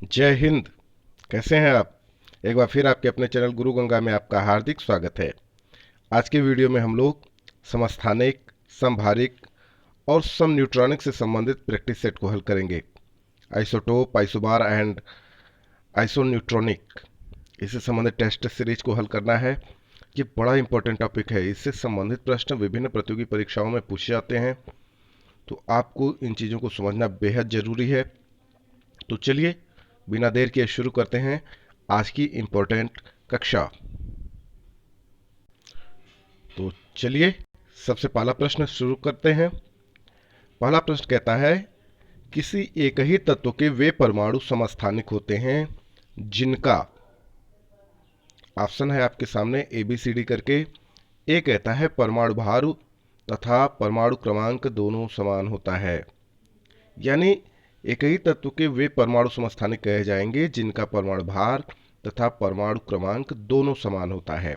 जय हिंद। कैसे हैं आप? एक बार फिर आपके अपने चैनल गुरु गंगा में आपका हार्दिक स्वागत है। आज के वीडियो में हम लोग समस्थानिक, समभारिक और सम न्यूट्रॉनिक से संबंधित प्रैक्टिस सेट को हल करेंगे। आइसोटोप, आइसोबार एंड आइसोन्यूट्रॉनिक, इससे संबंधित टेस्ट सीरीज को हल करना है। ये बड़ा इंपॉर्टेंट टॉपिक है। इससे संबंधित प्रश्न विभिन्न प्रतियोगी परीक्षाओं में पूछे जाते हैं, तो आपको इन चीज़ों को समझना बेहद जरूरी है। तो चलिए बिना देर किए शुरू करते हैं आज की इम्पोर्टेंट कक्षा। तो चलिए सबसे पहला प्रश्न शुरू करते हैं। पहला प्रश्न कहता है, किसी एक ही तत्व के वे परमाणु समस्थानिक होते हैं जिनका, ऑप्शन है आपके सामने ए बी सी डी करके। ए कहता है परमाणु भार तथा परमाणु क्रमांक दोनों समान होता है, यानी एक ही तत्व के वे परमाणु समस्थानिक कहे जाएंगे जिनका परमाणु भार तथा परमाणु क्रमांक दोनों समान होता है।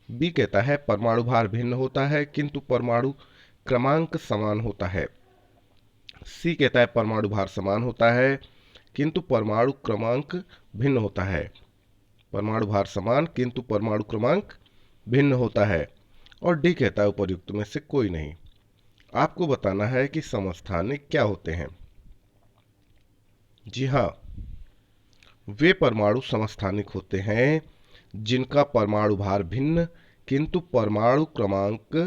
बी कहता है परमाणु भार भिन्न होता है किंतु परमाणु क्रमांक समान होता है। सी कहता है परमाणु भार समान होता है किंतु परमाणु क्रमांक भिन्न होता है। परमाणु भार समान किंतु परमाणु क्रमांक भिन्न होता है। और डी कहता है उपर्युक्त में से कोई नहीं। आपको बताना है कि समस्थानिक क्या होते हैं। जी हाँ, वे परमाणु समस्थानिक होते हैं जिनका परमाणु भार भिन्न किंतु परमाणु क्रमांक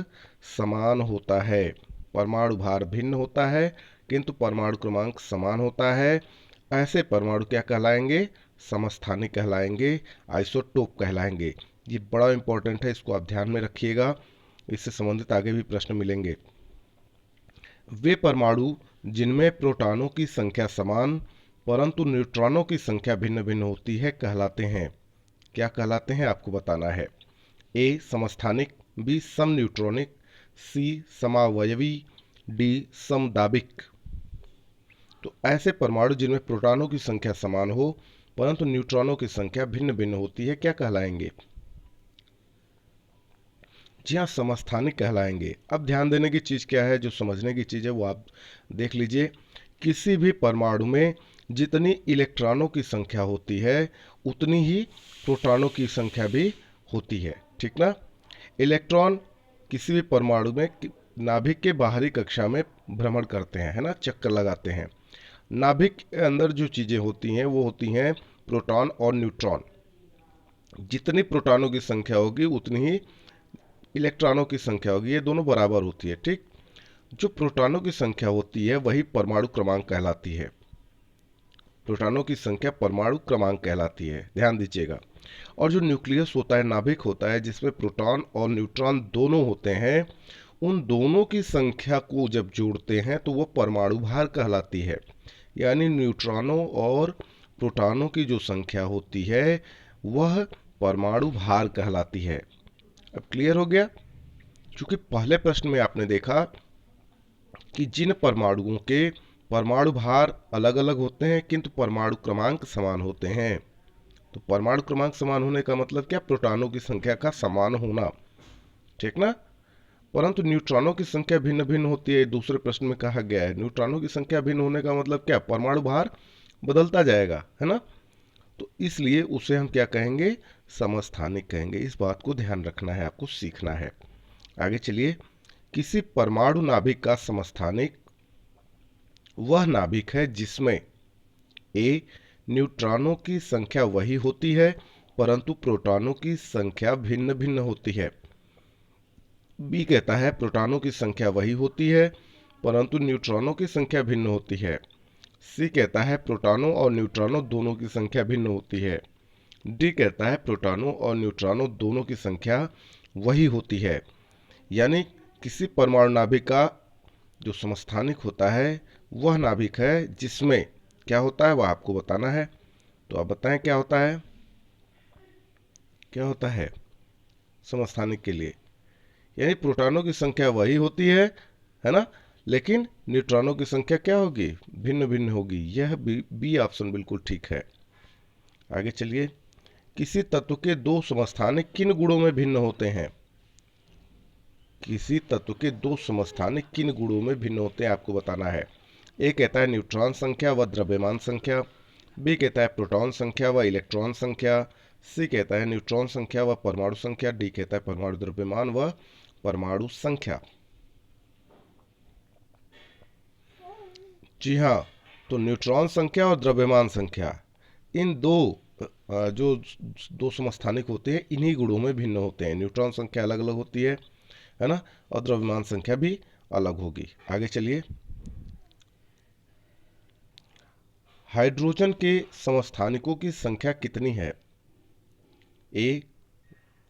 समान होता है। परमाणु भार भिन्न होता है किंतु परमाणु क्रमांक समान होता है। ऐसे परमाणु क्या कहलाएंगे? समस्थानिक कहलाएंगे, आइसोटोप कहलाएंगे। ये बड़ा इंपॉर्टेंट है, इसको आप ध्यान में रखिएगा, इससे संबंधित आगे भी प्रश्न मिलेंगे। वे परमाणु जिनमें प्रोटॉनों की संख्या समान परंतु न्यूट्रॉनों की संख्या भिन्न भिन्न होती है कहलाते हैं। क्या कहलाते हैं आपको बताना है। ए समस्थानिक, बी सम न्यूट्रॉनिक, सी समावयवी, डी समदाबिक। तो ऐसे परमाणु जिनमें प्रोटॉनों की संख्या समान हो परंतु न्यूट्रॉनों की संख्या भिन्न भिन्न होती है क्या कहलाएंगे? जी हाँ, समस्थानिक कहलाएंगे। अब ध्यान देने की चीज़ क्या है, जो समझने की चीज़ है वो आप देख लीजिए। किसी भी परमाणु में जितनी इलेक्ट्रॉनों की संख्या होती है उतनी ही प्रोटॉनों की संख्या भी होती है, ठीक ना। इलेक्ट्रॉन किसी भी परमाणु में नाभिक के बाहरी कक्षा में भ्रमण करते हैं, है ना, चक्कर लगाते हैं। नाभिक के अंदर जो चीज़ें होती हैं वो होती हैं प्रोटॉन और न्यूट्रॉन। जितनी प्रोटॉनों की संख्या होगी उतनी ही इलेक्ट्रॉनों की संख्या होगी, ये दोनों बराबर होती है, ठीक। जो प्रोटॉनों की संख्या होती है वही परमाणु क्रमांक कहलाती है। प्रोटॉनों की संख्या परमाणु क्रमांक कहलाती है, ध्यान दीजिएगा। और जो न्यूक्लियस होता है, नाभिक होता है, जिसमें प्रोटॉन और न्यूट्रॉन दोनों होते हैं, उन दोनों की संख्या को जब जोड़ते हैं तो वो परमाणु भार कहलाती है। यानी न्यूट्रॉनों और प्रोटॉनों की जो संख्या होती है वह परमाणु भार कहलाती है। अब क्लियर हो गया? क्योंकि पहले प्रश्न में आपने देखा कि जिन परमाणुओं के परमाणु भार अलग अलग होते हैं किंतु परमाणु क्रमांक समान होते हैं, तो परमाणु क्रमांक समान होने का मतलब क्या? प्रोटॉनों की संख्या का समान होना, ठीक ना। परंतु न्यूट्रॉनों की संख्या भिन्न भिन्न होती है, दूसरे प्रश्न में कहा गया है। न्यूट्रॉनों की संख्या भिन्न होने का मतलब क्या? परमाणु भार बदलता जाएगा, है ना। तो इसलिए उसे हम क्या कहेंगे? समस्थानिक कहेंगे। इस बात को ध्यान रखना है, आपको सीखना है। आगे चलिए। किसी परमाणु नाभिक का समस्थानिक वह नाभिक है जिसमें ए न्यूट्रॉनों की संख्या वही होती है परंतु प्रोटॉनों की संख्या भिन्न भिन्न होती है। बी कहता है प्रोटॉनों की संख्या वही होती है परंतु न्यूट्रॉनों की संख्या भिन्न होती है। सी कहता है प्रोटॉनों और न्यूट्रॉनों दोनों की संख्या भिन्न होती है। डी कहता है प्रोटॉनों और न्यूट्रॉनों दोनों की संख्या वही होती है। यानी किसी परमाणु नाभिक का जो समस्थानिक होता है वह नाभिक है जिसमें क्या होता है वह आपको बताना है। तो आप बताएं क्या होता है, क्या होता है समस्थानिक के लिए? यानी प्रोटॉनों की संख्या वही होती है ना, लेकिन न्यूट्रॉनों की संख्या क्या होगी? भिन्न भिन्न होगी। यह बी ऑप्शन बिल्कुल ठीक है। आगे चलिए। किसी तत्व के दो समस्थानिक किन गुणों में भिन्न होते हैं? किसी तत्व के दो समस्थानिक किन गुणों में भिन्न होते हैं आपको बताना है। ए कहता है न्यूट्रॉन संख्या व द्रव्यमान संख्या, बी कहता है प्रोटॉन संख्या व इलेक्ट्रॉन संख्या, सी कहता है न्यूट्रॉन संख्या व परमाणु संख्या, डी कहता है परमाणु द्रव्यमान व परमाणु संख्या। जी हाँ, तो न्यूट्रॉन संख्या और द्रव्यमान संख्या, इन दो जो दो समस्थानिक होते हैं इन्हीं गुणों में भिन्न होते हैं। न्यूट्रॉन संख्या अलग अलग होती है ना, और द्रव्यमान संख्या भी अलग होगी। आगे चलिए। हाइड्रोजन के समस्थानिकों की संख्या कितनी है? ए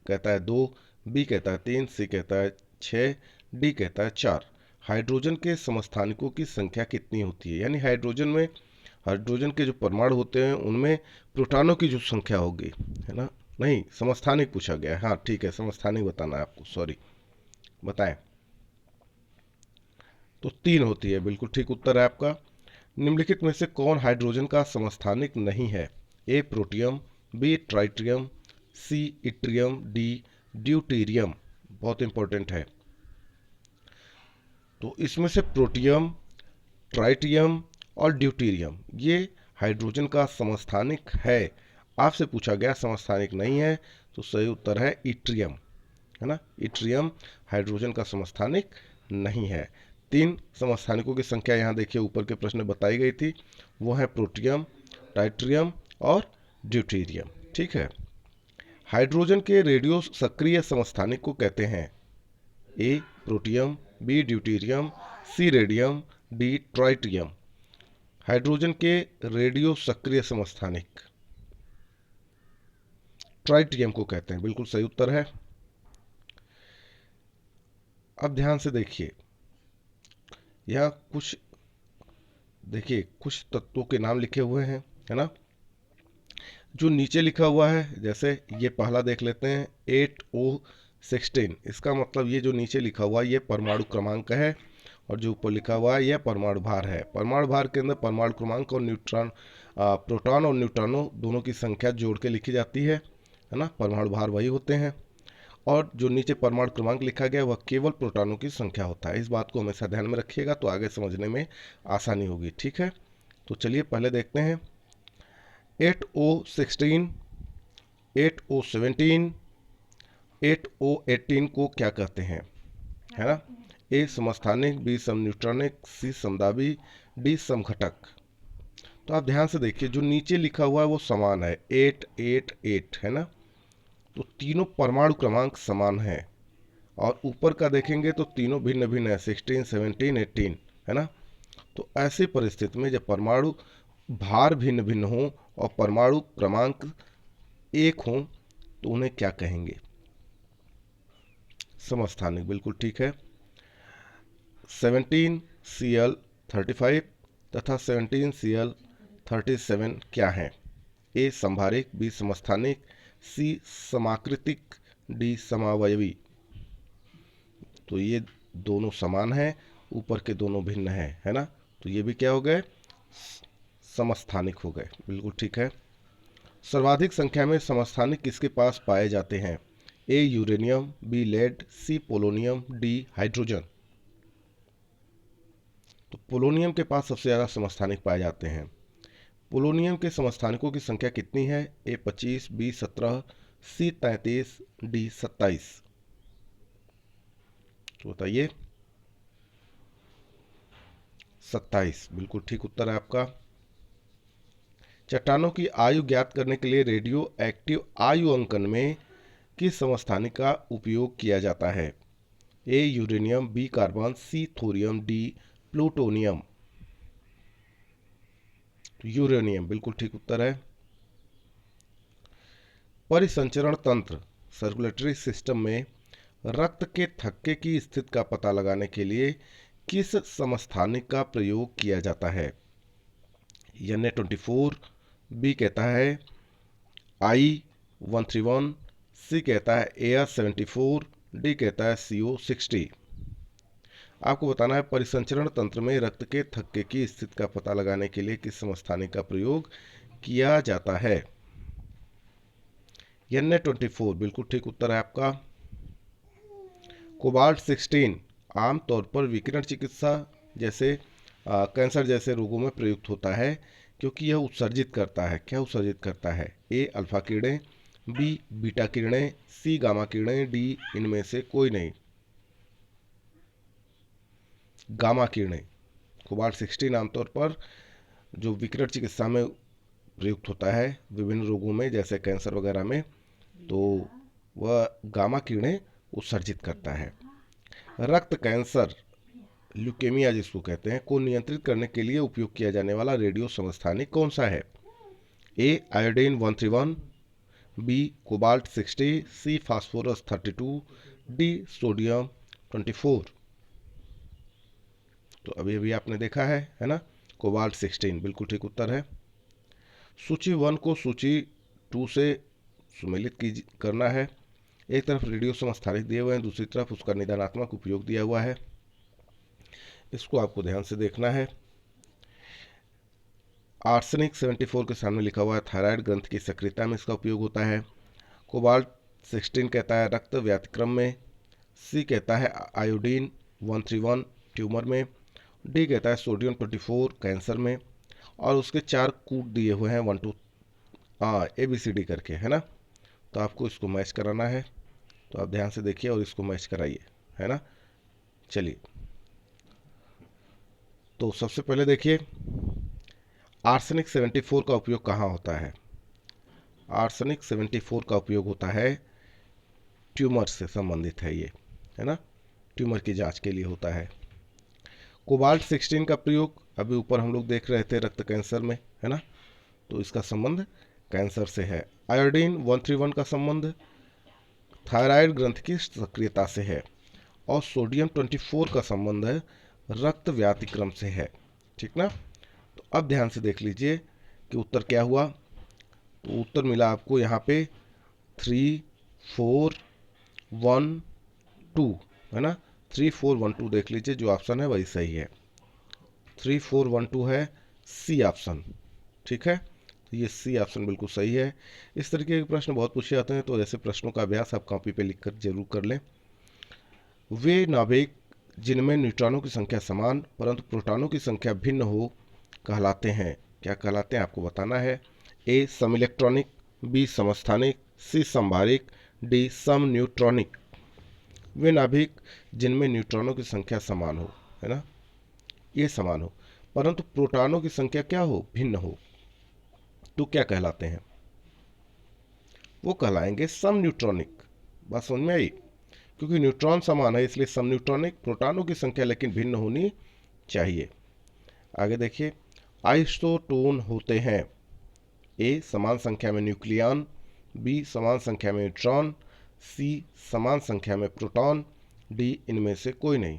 कहता है 2, बी कहता है 3, सी कहता है 6, डी कहता है 4। हाइड्रोजन के समस्थानिकों की संख्या कितनी होती है? यानी हाइड्रोजन के जो परमाणु होते हैं उनमें प्रोटॉनों की जो संख्या होगी, है ना, नहीं समस्थानिक पूछा गया है। हाँ ठीक है, समस्थानिक बताना है आपको, सॉरी, बताएं। तो 3 होती है, बिल्कुल ठीक उत्तर है आपका। निम्नलिखित में से कौन हाइड्रोजन का समस्थानिक नहीं है? ए प्रोटियम, बी ट्राइटियम, सी इट्रियम, डी ड्यूटीरियम। बहुत इंपॉर्टेंट है। तो इसमें से प्रोटियम, ट्राइटियम और ड्यूटीरियम ये हाइड्रोजन का समस्थानिक है। आपसे पूछा गया समस्थानिक नहीं है, तो सही उत्तर है इट्रियम, है ना। इट्रियम हाइड्रोजन का समस्थानिक नहीं है। 3 समस्थानिकों की संख्या यहाँ देखिए ऊपर के प्रश्न में बताई गई थी, वो है प्रोटियम, टाइट्रियम और ड्यूटीरियम। ठीक है। हाइड्रोजन के रेडियो सक्रिय समस्थानिक को कहते हैं? ए प्रोटियम, बी ड्यूटीरियम, सी रेडियम, डी ट्राइटियम। हाइड्रोजन के रेडियो सक्रिय समस्थानिक ट्राइटियम को कहते हैं, बिल्कुल सही उत्तर है। अब ध्यान से देखिए, यह कुछ तत्वों के नाम लिखे हुए हैं, है ना। जो नीचे लिखा हुआ है, जैसे ये पहला देख लेते हैं 8O16, इसका मतलब ये जो नीचे लिखा हुआ है ये परमाणु क्रमांक है, और जो ऊपर लिखा हुआ है यह परमाणु भार है। परमाणु भार के अंदर परमाणु क्रमांक और प्रोटॉन और न्यूट्रॉनों दोनों की संख्या जोड़ के लिखी जाती है ना। परमाणु भार वही होते हैं। और जो नीचे परमाणु क्रमांक लिखा गया वह केवल प्रोटॉनों की संख्या होता है। इस बात को हमेशा ध्यान में रखिएगा, तो आगे समझने में आसानी होगी। ठीक है, तो चलिए पहले देखते हैं 8O16, 8O17, 8O18 को क्या कहते हैं, है ना। ए समस्थानिक, बी समन्यूट्रॉनिक, सी समदाबी, डी समघटक। तो आप ध्यान से देखिए, जो नीचे लिखा हुआ है वो समान है, 888, है ना। तो तीनों परमाणु क्रमांक समान है, और ऊपर का देखेंगे तो तीनों भिन्न भिन्न है, 16, 17, 18, है ना। तो ऐसी परिस्थिति में जब परमाणु भार भिन्न भिन्न हो और परमाणु क्रमांक एक हो, तो उन्हें क्या कहेंगे? समस्थानिक, बिल्कुल ठीक है। 17Cl35 तथा 17Cl37 क्या है? ए संभारिक, बी समस्थानिक, सी समाकृतिक, डी समावयवी। तो ये दोनों समान है, ऊपर के दोनों भिन्न है ना। तो ये भी क्या हो गए? समस्थानिक हो गए, बिल्कुल ठीक है। सर्वाधिक संख्या में समस्थानिक किसके पास पाए जाते हैं? ए यूरेनियम, बी लेड, सी पोलोनियम, डी हाइड्रोजन। तो पोलोनियम के पास सबसे ज़्यादा समस्थानिक पाए जाते हैं। पोलोनियम के समस्थानिकों की संख्या कितनी है? ए 25, बी 17, सी 33, डी 27। तो बताइए। 27, बिल्कुल ठीक उत्तर है आपका। चट्टानों की आयु ज्ञात करने के लिए रेडियो एक्टिव आयु अंकन में किस समस्थानिक का उपयोग किया जाता है? ए यूरेनियम, बी कार्बन, सी थोरियम, डी प्लूटोनियम। यूरेनियम, बिल्कुल ठीक उत्तर है। परिसंचरण तंत्र सर्कुलेटरी सिस्टम में रक्त के थक्के की स्थिति का पता लगाने के लिए किस समस्थानिक का प्रयोग किया जाता है? Na24, बी कहता है I131, सी कहता है AR74, डी कहता है CO60। आपको बताना है परिसंचरण तंत्र में रक्त के थक्के की स्थिति का पता लगाने के लिए किस समस्थानिक का प्रयोग किया जाता है? Na24, बिल्कुल ठीक उत्तर है आपका। कोबाल्ट 16 आमतौर पर विकिरण चिकित्सा जैसे कैंसर जैसे रोगों में प्रयुक्त होता है, क्योंकि यह उत्सर्जित करता है। क्या उत्सर्जित करता है? ए अल्फा किरणें, बी बीटा किरणें, सी गामा किरणें, डी इनमें से कोई नहीं। गामा किरणें। कोबाल्ट 16 आमतौर पर जो विकिरण चिकित्सा में प्रयुक्त होता है विभिन्न रोगों में जैसे कैंसर वगैरह में, तो वह गामा किरणें उत्सर्जित करता है। रक्त कैंसर, ल्यूकेमिया जिसको कहते हैं, को नियंत्रित करने के लिए उपयोग किया जाने वाला रेडियो समस्थानिक कौन सा है? A iodine 131, B cobalt 60, C phosphorus 32, D sodium 24। तो अभी अभी आपने देखा है ना, कोबाल्ट 16 बिल्कुल ठीक उत्तर है। सूची 1 को सूची 2 से सुमेलित करना है। एक तरफ रेडियो समस्थानिक दिए हुए हैं, दूसरी तरफ उसका निदानात्मक उपयोग दिया हुआ है। इसको आपको ध्यान से देखना है। आर्सेनिक 74 के सामने लिखा हुआ है थायराइड ग्रंथि की सक्रियता में इसका उपयोग होता है। कोबाल्ट 16 कहता है रक्त व्यतिक्रम में। सी कहता है आयोडीन 131 ट्यूमर में। डी कहता है सोडियम 24 कैंसर में। और उसके 4 कूट दिए हुए हैं 1 2 ABCD करके, है ना। तो आपको इसको मैच कराना है, तो आप ध्यान से देखिए और इसको मैच कराइए, है ना। चलिए, तो सबसे पहले देखिए आर्सेनिक 74 का उपयोग कहाँ होता है? आर्सेनिक 74 का उपयोग होता है ट्यूमर से संबंधित है ये, है ना, ट्यूमर की जांच के लिए होता है। कोबाल्ट 16 का प्रयोग अभी ऊपर हम लोग देख रहे थे रक्त कैंसर में, है ना, तो इसका संबंध कैंसर से है। आयोडीन 131 का संबंध थायराइड ग्रंथि की सक्रियता से है। और सोडियम 24 का संबंध है रक्त व्यतिक्रम से है, ठीक ना। तो अब ध्यान से देख लीजिए कि उत्तर क्या हुआ। तो उत्तर मिला आपको यहाँ पे 3 4 1 2, है ना। 3 4 1 2 देख लीजिए, जो ऑप्शन है वही सही है। 3 4 1 2 है सी ऑप्शन, ठीक है। तो ये सी ऑप्शन बिल्कुल सही है। इस तरीके के प्रश्न बहुत पूछे जाते हैं, तो ऐसे प्रश्नों का अभ्यास आप कॉपी पे लिखकर जरूर कर लें। वे नाभिक जिनमें न्यूट्रॉनों की संख्या समान परंतु प्रोटॉनों की संख्या भिन्न हो कहलाते हैं। क्या कहलाते हैं आपको बताना है। ए सम इलेक्ट्रॉनिक, बी समस्थानिक, सी संभारिक, डी सम न्यूट्रॉनिक। वे नाभिक जिनमें न्यूट्रॉनों की संख्या समान हो, है ना, ये समान हो परंतु प्रोटॉनों की संख्या क्या हो, भिन्न हो, तो क्या कहलाते हैं? वो कहलाएंगे सम न्यूट्रॉनिक। बात समझ में आई? क्योंकि न्यूट्रॉन समान है इसलिए सम न्यूट्रॉनिक, प्रोटॉनों की संख्या लेकिन भिन्न होनी चाहिए। आगे देखिए, आइसोटोन होते हैं। ए समान संख्या में न्यूक्लियॉन, बी समान संख्या में न्यूट्रॉन, सी समान संख्या में प्रोटॉन, डी इनमें से कोई नहीं।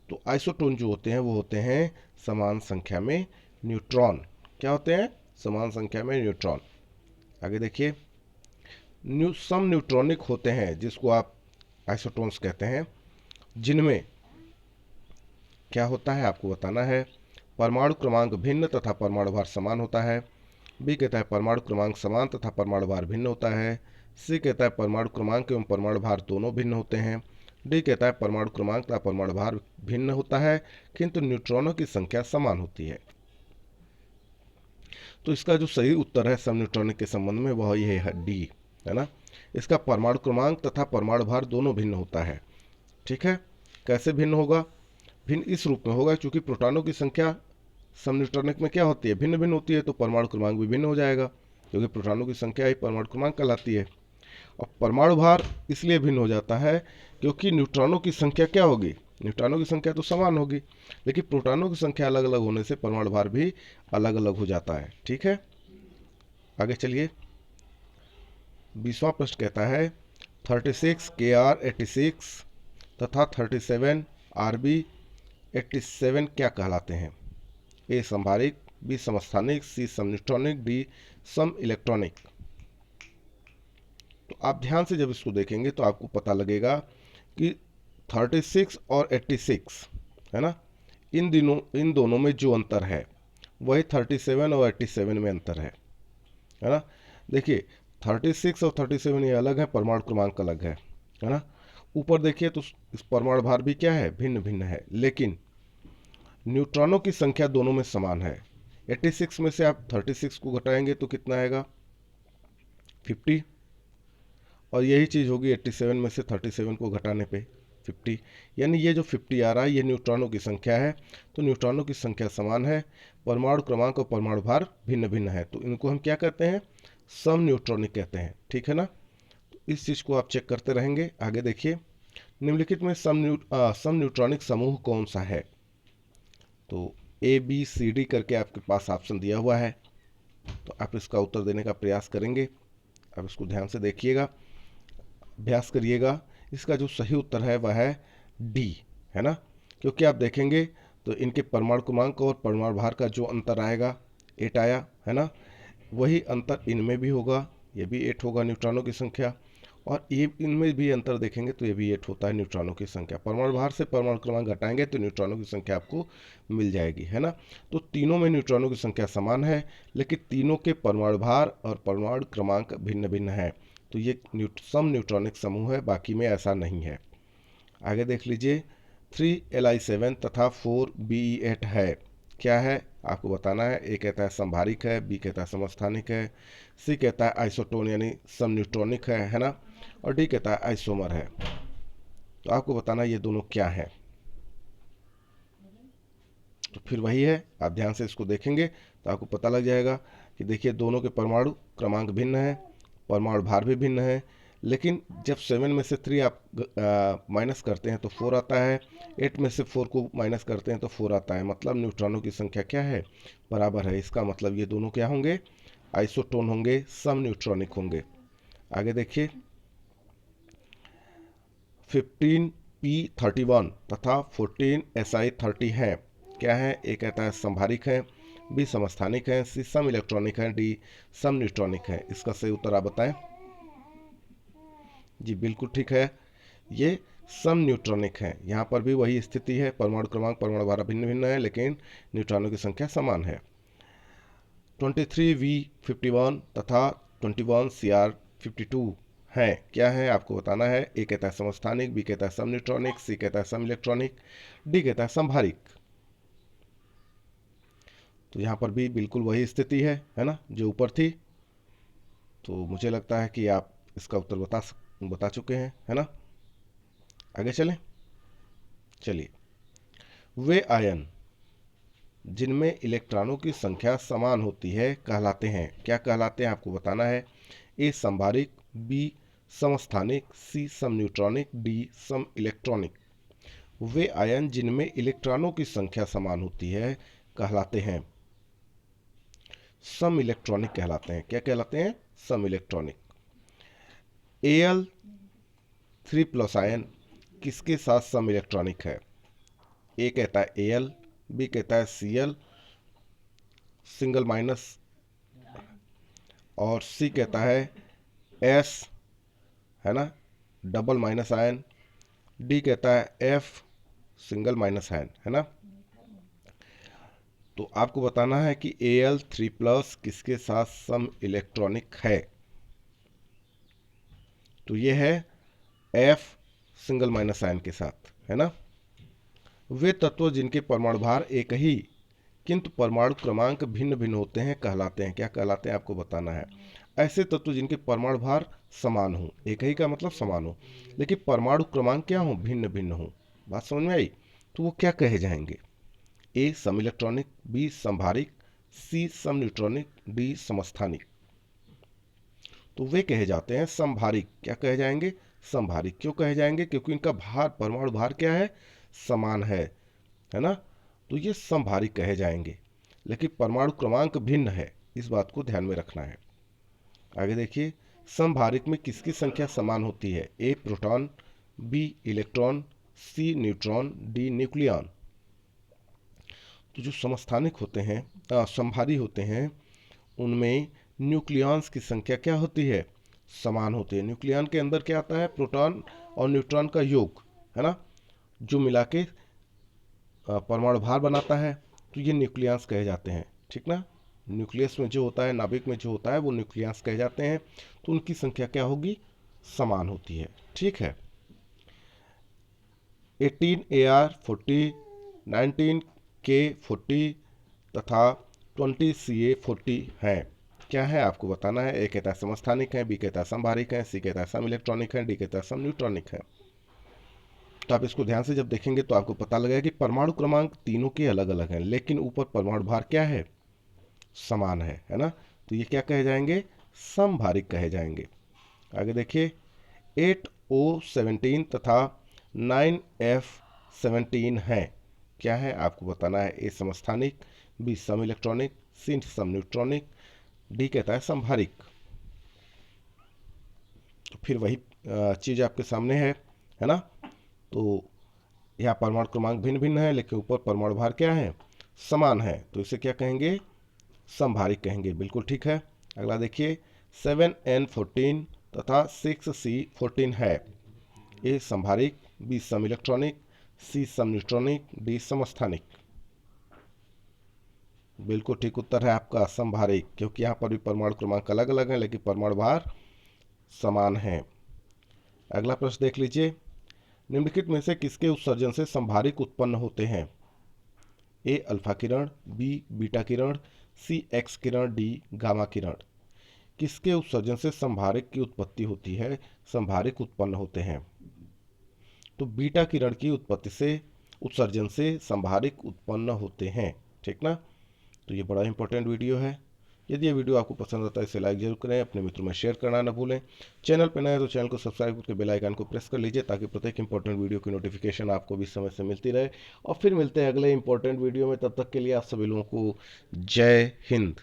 तो आइसोटोन जो होते हैं वो होते हैं समान संख्या में न्यूट्रॉन। क्या होते हैं? समान संख्या में न्यूट्रॉन। आगे देखिए, सम न्यूट्रॉनिक होते हैं जिसको आप आइसोटोन्स कहते हैं, जिनमें क्या होता है आपको बताना है। परमाणु क्रमांक भिन्न तथा परमाणु भार समान होता है। बी कहता है परमाणु क्रमांक समान तथा परमाणु भार भिन्न होता है। सी कहता है परमाणु क्रमांक एवं परमाणु भार दोनों भिन्न होते हैं। डी कहता है परमाणु क्रमांक तथा परमाणु भार भिन्न होता है किंतु न्यूट्रॉनों की संख्या समान होती है। तो इसका जो सही उत्तर है सम न्यूट्रॉनिक के संबंध में वह ये है डी, है ना। इसका परमाणु क्रमांक तथा परमाणु भार दोनों भिन्न होता है, ठीक है। कैसे भिन्न होगा? भिन्न इस रूप में होगा, क्योंकि प्रोटॉनों की संख्या सम न्यूट्रॉनिक में क्या होती है, भिन्न भिन्न होती है, तो परमाणु क्रमांक भी भिन्न हो जाएगा, क्योंकि प्रोटॉनों की संख्या ही परमाणु क्रमांक कहलाती है। और परमाणु भार इसलिए भिन्न हो जाता है क्योंकि न्यूट्रॉनों की संख्या क्या होगी, न्यूट्रॉनों की संख्या तो समान होगी, लेकिन प्रोटॉनों की संख्या अलग अलग होने से परमाणु भार भी अलग अलग हो जाता है, ठीक है। आगे चलिए, 20वां प्रश्न कहता है 36 Kr86 तथा 37 Rb87 क्या कहलाते हैं? ए संभारिक, बी समस्थानिक, सी सम न्यूट्रॉनिक, डी सम इलेक्ट्रॉनिक। तो आप ध्यान से जब इसको देखेंगे तो आपको पता लगेगा कि 36 और 86, है ना, इन दोनों में जो अंतर है वही 37 और 87 में अंतर है ना। देखिए 36 और 37 ये अलग है, परमाणु क्रमांक अलग है ना। ऊपर देखिए तो इस परमाणु भार भी क्या है, भिन्न भिन्न है, लेकिन न्यूट्रॉनों की संख्या दोनों में समान है। 86 में से आप 36 को घटाएंगे तो कितना आएगा, 50। और यही चीज़ होगी 87 में से 37 को घटाने पे 50। यानी ये जो 50 आ रहा है ये न्यूट्रॉनों की संख्या है। तो न्यूट्रॉनों की संख्या समान है, परमाणु क्रमांक और परमाणु भार भिन्न भिन्न है, तो इनको हम क्या कहते हैं, सम न्यूट्रॉनिक कहते हैं। ठीक है ना। तो इस चीज़ को आप चेक करते रहेंगे। आगे देखिए, निम्नलिखित में सम न्यूट्रॉनिक समूह कौन सा है। तो ABCD करके आपके पास ऑप्शन दिया हुआ है, तो आप इसका उत्तर देने का प्रयास करेंगे। अब इसको ध्यान से देखिएगा, अभ्यास करिएगा। इसका जो सही उत्तर है वह है डी, है ना। क्योंकि आप देखेंगे तो इनके परमाणु क्रमांक और परमाणु भार का जो अंतर आएगा 8 आया, है ना, वही अंतर इनमें भी होगा, ये भी 8 होगा न्यूट्रॉनों की संख्या। और ये इनमें भी अंतर देखेंगे तो ये भी 8 होता है न्यूट्रॉनों की संख्या। परमाणु भार से परमाणु क्रमांक घटाएंगे तो न्यूट्रॉनों की संख्या आपको मिल जाएगी, है ना। तो तीनों में न्यूट्रॉनों की संख्या समान है, लेकिन तीनों के परमाणु भार और परमाणु क्रमांक भिन्न भिन्न है। तो ये सम न्यूट्रॉनिक समूह है, बाकी में ऐसा नहीं है। आगे देख लीजिए, 3Li7 तथा 4Be8 है, क्या है आपको बताना है। ए कहता है संभारिक है, बी कहता है समस्थानिक है, सी कहता है आइसोटोन यानी सम न्यूट्रॉनिक है ना, और डी कहता है आइसोमर है। तो आपको बताना ये दोनों क्या है। तो फिर वही है, आप ध्यान से इसको देखेंगे तो आपको पता लग जाएगा कि देखिए दोनों के परमाणु क्रमांक भिन्न है, परमाणु भार भी भिन्न है, लेकिन जब 7 में से 3 आप माइनस करते हैं तो 4 आता है, 8 में से 4 को माइनस करते हैं तो 4 आता है। मतलब न्यूट्रॉनों की संख्या क्या है, बराबर है। इसका मतलब ये दोनों क्या होंगे, आइसोटोन होंगे, सम न्यूट्रॉनिक होंगे। आगे देखिए, 15P31 तथा 14Si30 हैं, क्या है। ए कहता है संभारिक है, बी समस्थानिक है, सी सम इलेक्ट्रॉनिक है, डी सम न्यूट्रॉनिक है। इसका सही उत्तर आप बताएं। जी बिल्कुल ठीक है, ये सम न्यूट्रॉनिक है। यहाँ पर भी वही स्थिति है, परमाणु क्रमांक परमाणु भार भिन्न भिन्न है, लेकिन न्यूट्रॉनों की संख्या समान है। 23V51 तथा 21Cr52 हैं, क्या है आपको बताना है। ए कहता है समस्थानिक, बी कहता है सम न्यूट्रॉनिक, सी कहता है सम इलेक्ट्रॉनिक, डी कहता है संभारिक। तो यहाँ पर भी बिल्कुल वही स्थिति है ना, जो ऊपर थी। तो मुझे लगता है कि आप इसका उत्तर बता चुके हैं, है ना। आगे चलें, चलिए। वे आयन जिनमें इलेक्ट्रॉनों की संख्या समान होती है कहलाते हैं, क्या कहलाते हैं आपको बताना है। ए संभारिक, बी समस्थानिक, सी सम न्यूट्रॉनिक, डी सम इलेक्ट्रॉनिक। वे आयन जिनमें इलेक्ट्रॉनों की संख्या समान होती है कहलाते हैं सम इलेक्ट्रॉनिक कहलाते हैं। क्या कहलाते हैं, सम इलेक्ट्रॉनिक। Al3+ आयन किसके साथ सम इलेक्ट्रॉनिक है। ए कहता है Al, बी कहता है Cl सिंगल माइनस, और सी कहता है S, है ना, डबल माइनस आयन, डी कहता है F सिंगल माइनस आयन, है ना। तो आपको बताना है कि Al3+ किसके साथ सम इलेक्ट्रॉनिक है। तो ये है F सिंगल माइनस आयन के साथ, है ना। वे तत्व जिनके परमाणु भार एक ही किंतु परमाणु क्रमांक भिन्न भिन्न होते हैं कहलाते हैं, क्या कहलाते हैं आपको बताना है। ऐसे तत्व जिनके परमाणु भार समान हो, एक ही का मतलब समान हो, लेकिन परमाणु क्रमांक क्या हो, भिन्न भिन्न हो। बात समझ में आई। तो वो क्या कहे जाएंगे। ए सम इलेक्ट्रॉनिक, बी संभारिक, सी सम न्यूट्रॉनिक, डी समस्थानिक। तो वे कहे जाते हैं संभारिक। क्या कहे जाएंगे, संभारिक। क्यों कहे जाएंगे, क्योंकि इनका भार, परमाणु भार क्या है, समान है ना। तो ये संभारिक कहे जाएंगे, लेकिन परमाणु क्रमांक भिन्न है, इस बात को ध्यान में रखना है। आगे देखिए, संभारिक में किसकी संख्या समान होती है। ए प्रोटॉन, बी इलेक्ट्रॉन, सी न्यूट्रॉन, डी न्यूक्लियॉन। तो जो समस्थानिक होते हैं, संभारी होते हैं, उनमें न्यूक्लियॉन्स की संख्या क्या होती है, समान होती है। न्यूक्लियॉन के अंदर क्या आता है, प्रोटॉन और न्यूट्रॉन का योग, है ना, जो मिला के परमाणु भार बनाता है। तो ये न्यूक्लियस कहे जाते हैं, ठीक ना। न्यूक्लियस में जो होता है, नाभिक में जो होता है, वो न्यूक्लियस कहे जाते हैं। तो उनकी संख्या क्या होगी, समान होती है, ठीक है। 18 AR 40 19 K40 तथा 20Ca40 हैं। क्या है आपको बताना है। ए कहता है समस्थानिक है, बी कहता है समभारिक है, सी कहता है सम इलेक्ट्रॉनिक है, डी कहता है सम न्यूट्रॉनिक है। तो आप इसको ध्यान से जब देखेंगे तो आपको पता लगेगा कि परमाणु क्रमांक तीनों के अलग अलग हैं, लेकिन ऊपर परमाणु भार क्या है, समान है ना। तो ये क्या कहे जाएंगे, समभारिक कहे जाएंगे। आगे देखिए 8O17 तथा 9F17 है। क्या है आपको बताना है। ए समस्थानिक, बी सम इलेक्ट्रॉनिक, सी सम न्यूट्रॉनिक, डी कहता है समभारिक। तो फिर वही चीज आपके सामने है ना। तो यहाँ परमाणु क्रमांक भिन्न भिन्न है, लेकिन ऊपर परमाणु भार क्या है, समान है। तो इसे क्या कहेंगे, समभारिक कहेंगे। बिल्कुल ठीक है। अगला देखिए 7N14 तथा 6C14 है। ए समभारिक, बी सम इलेक्ट्रॉनिक, सी सम न्यूट्रॉनिक, डी समस्थानिक। बिल्कुल ठीक उत्तर है आपका समभारिक, क्योंकि यहाँ पर भी परमाणु क्रमांक अलग अलग हैं, लेकिन परमाणु भार समान है। अगला प्रश्न देख लीजिए, निम्नलिखित में से किसके उत्सर्जन से समभारिक उत्पन्न होते हैं। ए अल्फा किरण, बी बीटा किरण, सी एक्स किरण, डी गामा किरण। किसके उत्सर्जन से समभारिक की उत्पत्ति होती है, समभारिक उत्पन्न होते हैं। तो बीटा किरण की उत्पत्ति से, उत्सर्जन से समभारिक उत्पन्न होते हैं। ठीक ना। तो ये बड़ा इंपॉर्टेंट वीडियो है। यदि ये वीडियो आपको पसंद आता है इसे लाइक जरूर करें, अपने मित्रों में शेयर करना ना भूलें। चैनल पर नए हैं तो चैनल को सब्सक्राइब करके बेल आइकन को प्रेस कर लीजिए, ताकि प्रत्येक इंपॉर्टेंट वीडियो की नोटिफिकेशन आपको भी समय से मिलती रहे। और फिर मिलते हैं अगले इंपॉर्टेंट वीडियो में, तब तक के लिए आप सभी लोगों को जय हिंद।